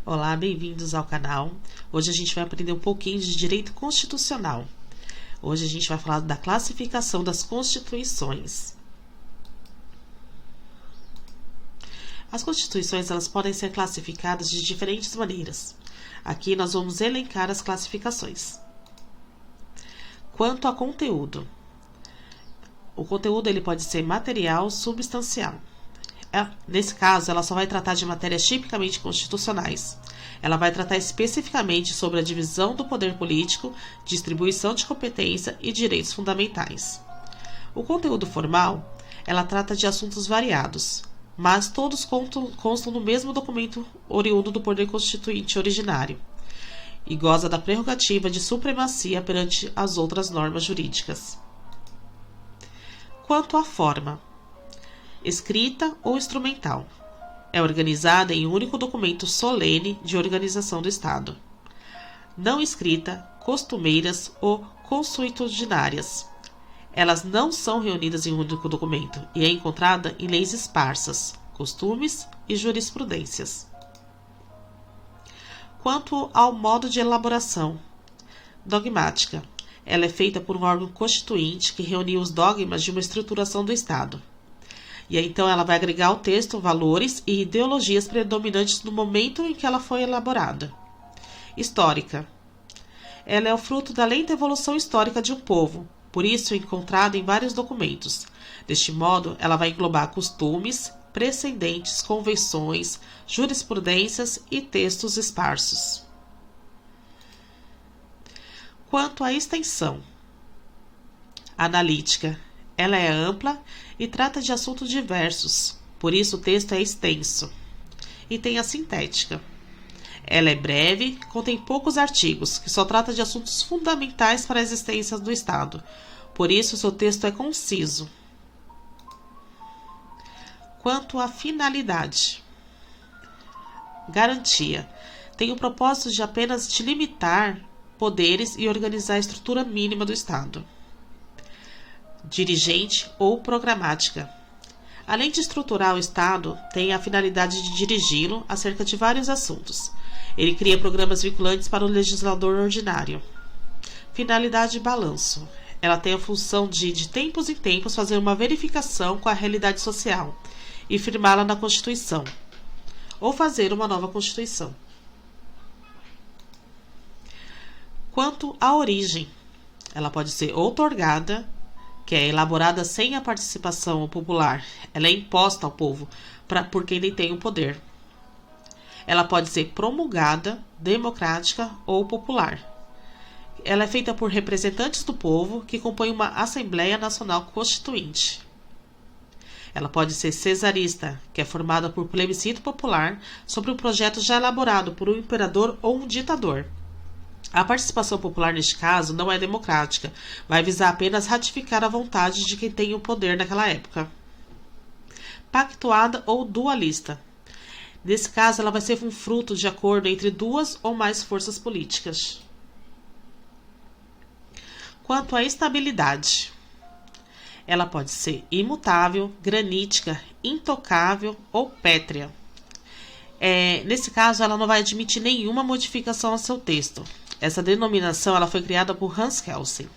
Olá, bem-vindos ao canal. Hoje a gente vai aprender um pouquinho de direito constitucional. Hoje a gente vai falar da classificação das constituições. As constituições elas podem ser classificadas de diferentes maneiras. Aqui nós vamos elencar as classificações. Quanto a conteúdo, o conteúdo ele pode ser material, substancial. Nesse caso, ela só vai tratar de matérias tipicamente constitucionais. Ela vai tratar especificamente sobre a divisão do poder político, distribuição de competência e direitos fundamentais. O conteúdo formal, ela trata de assuntos variados, mas todos constam no mesmo documento oriundo do poder constituinte originário e goza da prerrogativa de supremacia perante as outras normas jurídicas. Quanto à forma, escrita ou instrumental, é organizada em um único documento solene de organização do Estado. Não escrita, costumeiras ou consuetudinárias. Elas não são reunidas em um único documento e é encontrada em leis esparsas, costumes e jurisprudências. Quanto ao modo de elaboração, dogmática, ela é feita por um órgão constituinte que reuniu os dogmas de uma estruturação do Estado. E aí, então, ela vai agregar ao texto valores e ideologias predominantes no momento em que ela foi elaborada. Histórica. Ela é o fruto da lenta evolução histórica de um povo, por isso encontrada em vários documentos. Deste modo, ela vai englobar costumes, precedentes, convenções, jurisprudências e textos esparsos. Quanto à extensão. Analítica. Ela é ampla e trata de assuntos diversos, por isso o texto é extenso. E tem a sintética. Ela é breve, contém poucos artigos, que só trata de assuntos fundamentais para a existência do Estado, por isso seu texto é conciso. Quanto à finalidade. Garantia. Tem o propósito de apenas de limitar poderes e organizar a estrutura mínima do Estado. Dirigente ou programática. Além de estruturar o Estado, tem a finalidade de dirigi-lo acerca de vários assuntos. Ele cria programas vinculantes para o legislador ordinário. Finalidade de balanço. Ela tem a função de tempos em tempos, fazer uma verificação com a realidade social e firmá-la na Constituição, ou fazer uma nova Constituição. Quanto à origem, ela pode ser outorgada, que é elaborada sem a participação popular. Ela é imposta ao povo por quem detém o poder. Ela pode ser promulgada, democrática ou popular. Ela é feita por representantes do povo que compõem uma Assembleia Nacional Constituinte. Ela pode ser cesarista, que é formada por plebiscito popular sobre um projeto já elaborado por um imperador ou um ditador. A participação popular, neste caso, não é democrática, vai visar apenas ratificar a vontade de quem tem o poder naquela época. Pactuada ou dualista. Nesse caso, ela vai ser um fruto de acordo entre duas ou mais forças políticas. Quanto à estabilidade. Ela pode ser imutável, granítica, intocável ou pétrea. Nesse caso, ela não vai admitir nenhuma modificação ao seu texto. Essa denominação ela foi criada por Hans Kelsen.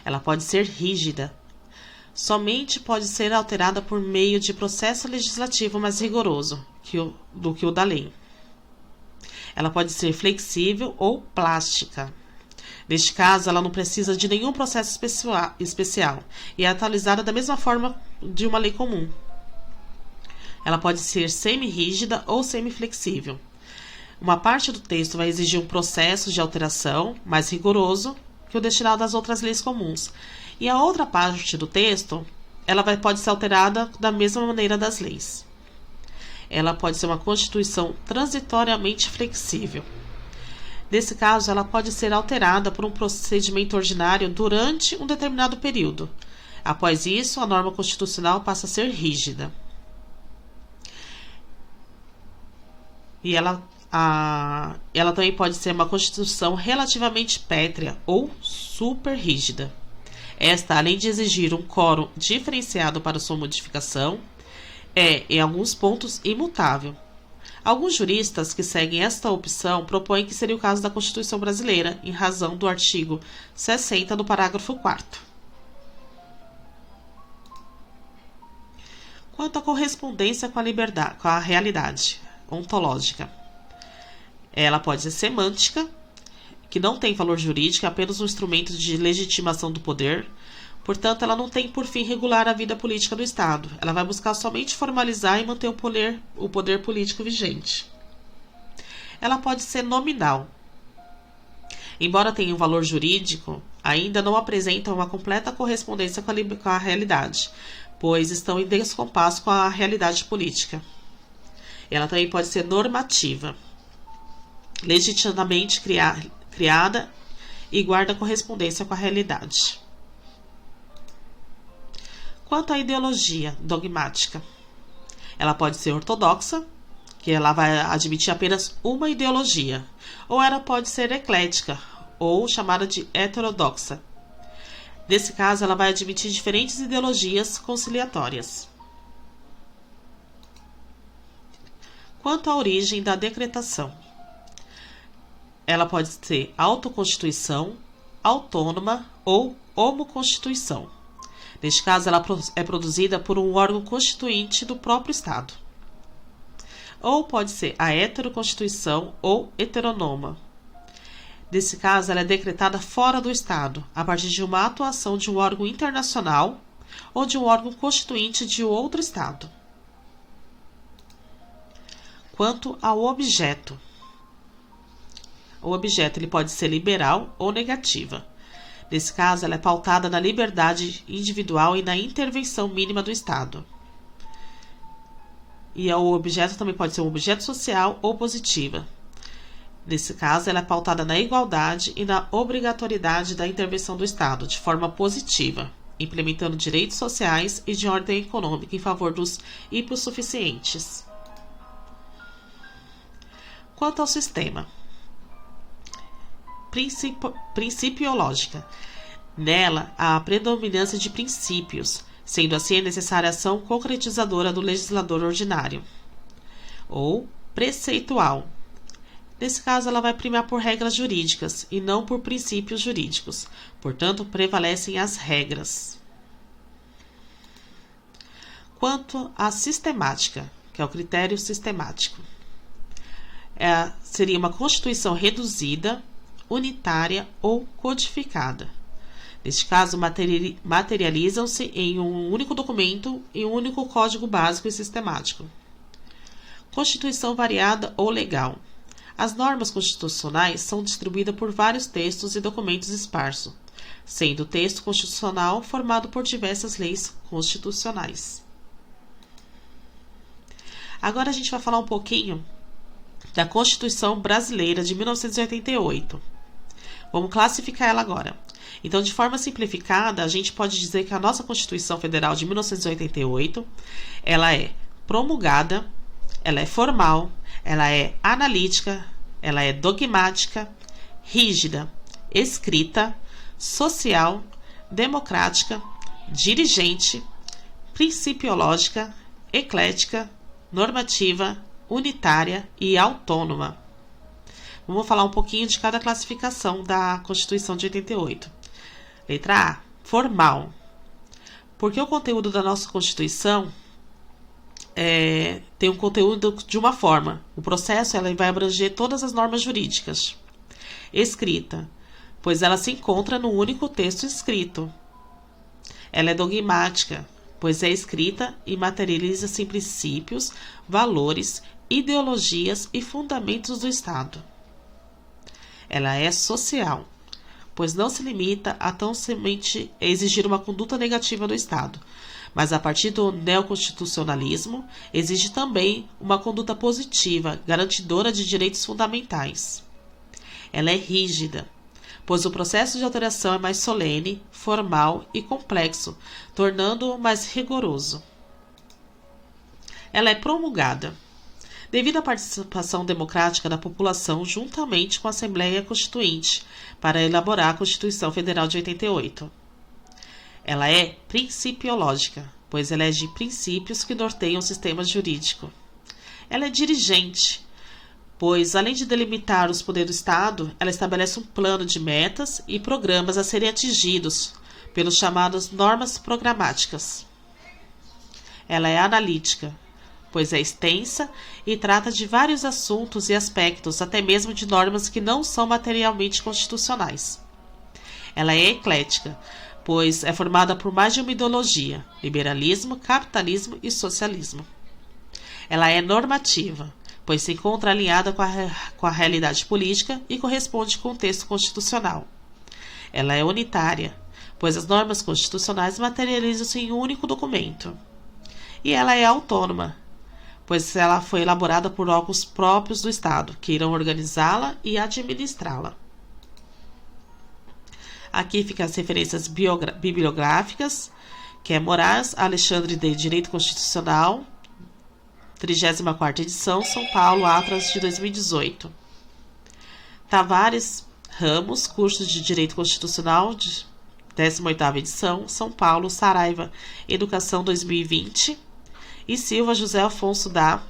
Ela pode ser rígida. Somente pode ser alterada por meio de processo legislativo mais rigoroso do que o da lei. Ela pode ser flexível ou plástica. Neste caso, ela não precisa de nenhum processo especial e é atualizada da mesma forma de uma lei comum. Ela pode ser semi-rígida ou semi-flexível. Uma parte do texto vai exigir um processo de alteração mais rigoroso que o destinado às outras leis comuns. E a outra parte do texto, pode ser alterada da mesma maneira das leis. Ela pode ser uma Constituição transitoriamente flexível. Nesse caso, ela pode ser alterada por um procedimento ordinário durante um determinado período. Após isso, a norma constitucional passa a ser rígida. E ela também pode ser uma Constituição relativamente pétrea ou super rígida. Esta, além de exigir um quórum diferenciado para sua modificação, é, em alguns pontos, imutável. Alguns juristas que seguem esta opção propõem que seria o caso da Constituição brasileira, em razão do artigo 60 do parágrafo 4º. Quanto à correspondência com a realidade ontológica, ela pode ser semântica, que não tem valor jurídico, é apenas um instrumento de legitimação do poder. Portanto, ela não tem por fim regular a vida política do Estado. Ela vai buscar somente formalizar e manter o poder político vigente. Ela pode ser nominal. Embora tenha um valor jurídico, ainda não apresenta uma completa correspondência com a realidade, pois estão em descompasso com a realidade política. Ela também pode ser normativa, legitimamente criada e guarda correspondência com a realidade. Quanto à ideologia dogmática, ela pode ser ortodoxa, que ela vai admitir apenas uma ideologia, ou ela pode ser eclética, ou chamada de heterodoxa. Nesse caso, ela vai admitir diferentes ideologias conciliatórias. Quanto à origem da decretação, ela pode ser autoconstituição, autônoma ou homoconstituição. Neste caso, ela é produzida por um órgão constituinte do próprio Estado. Ou pode ser a heteroconstituição ou heteronoma. Nesse caso, ela é decretada fora do Estado, a partir de uma atuação de um órgão internacional ou de um órgão constituinte de outro Estado. Quanto ao objeto, o objeto ele pode ser liberal ou negativa. Nesse caso, ela é pautada na liberdade individual e na intervenção mínima do Estado. E o objeto também pode ser um objeto social ou positiva. Nesse caso, ela é pautada na igualdade e na obrigatoriedade da intervenção do Estado, de forma positiva, implementando direitos sociais e de ordem econômica em favor dos hipossuficientes. Quanto ao sistema, principiológica. Nela, há a predominância de princípios, sendo assim é necessária a ação concretizadora do legislador ordinário. Ou preceitual. Nesse caso, ela vai primar por regras jurídicas e não por princípios jurídicos. Portanto, prevalecem as regras. Quanto à sistemática, que é o critério sistemático, seria uma constituição reduzida, unitária ou codificada. Neste caso, materializam-se em um único documento e um único código básico e sistemático. Constituição variada ou legal. As normas constitucionais são distribuídas por vários textos e documentos esparsos, sendo o texto constitucional formado por diversas leis constitucionais. Agora a gente vai falar um pouquinho da Constituição Brasileira de 1988. Vamos classificar ela agora. Então, de forma simplificada, a gente pode dizer que a nossa Constituição Federal de 1988, ela é promulgada, ela é formal, ela é analítica, ela é dogmática, rígida, escrita, social, democrática, dirigente, principiológica, eclética, normativa, unitária e autônoma. Vamos falar um pouquinho de cada classificação da Constituição de 88. Letra A, formal. Porque o conteúdo da nossa Constituição tem um conteúdo de uma forma. O processo ela vai abranger todas as normas jurídicas. Escrita, pois ela se encontra no único texto escrito. Ela é dogmática, pois é escrita e materializa-se em princípios, valores, ideologias e fundamentos do Estado. Ela é social, pois não se limita a tão somente exigir uma conduta negativa do Estado, mas a partir do neoconstitucionalismo exige também uma conduta positiva, garantidora de direitos fundamentais. Ela é rígida, pois o processo de alteração é mais solene, formal e complexo, tornando-o mais rigoroso. Ela é promulgada, devido à participação democrática da população juntamente com a Assembleia Constituinte, para elaborar a Constituição Federal de 88. Ela é principiológica, pois elege princípios que norteiam o sistema jurídico. Ela é dirigente, pois, além de delimitar os poderes do Estado, ela estabelece um plano de metas e programas a serem atingidos pelos chamados normas programáticas. Ela é analítica, pois é extensa e trata de vários assuntos e aspectos, até mesmo de normas que não são materialmente constitucionais. Ela é eclética, pois é formada por mais de uma ideologia: liberalismo, capitalismo e socialismo. Ela é normativa, pois se encontra alinhada com a realidade política e corresponde ao contexto constitucional. Ela é unitária, pois as normas constitucionais materializam-se em um único documento. E ela é autônoma, pois ela foi elaborada por órgãos próprios do Estado, que irão organizá-la e administrá-la. Aqui ficam as referências bibliográficas, que é Moraes Alexandre de Direito Constitucional, 34ª edição, São Paulo, Atlas de 2018. Tavares Ramos, cursos de Direito Constitucional, de 18ª edição, São Paulo, Saraiva, Educação 2020. E Silva José Afonso da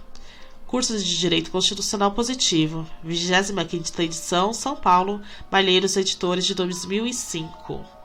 cursos de Direito Constitucional Positivo, 25ª edição, São Paulo, Malheiros Editores de 2005.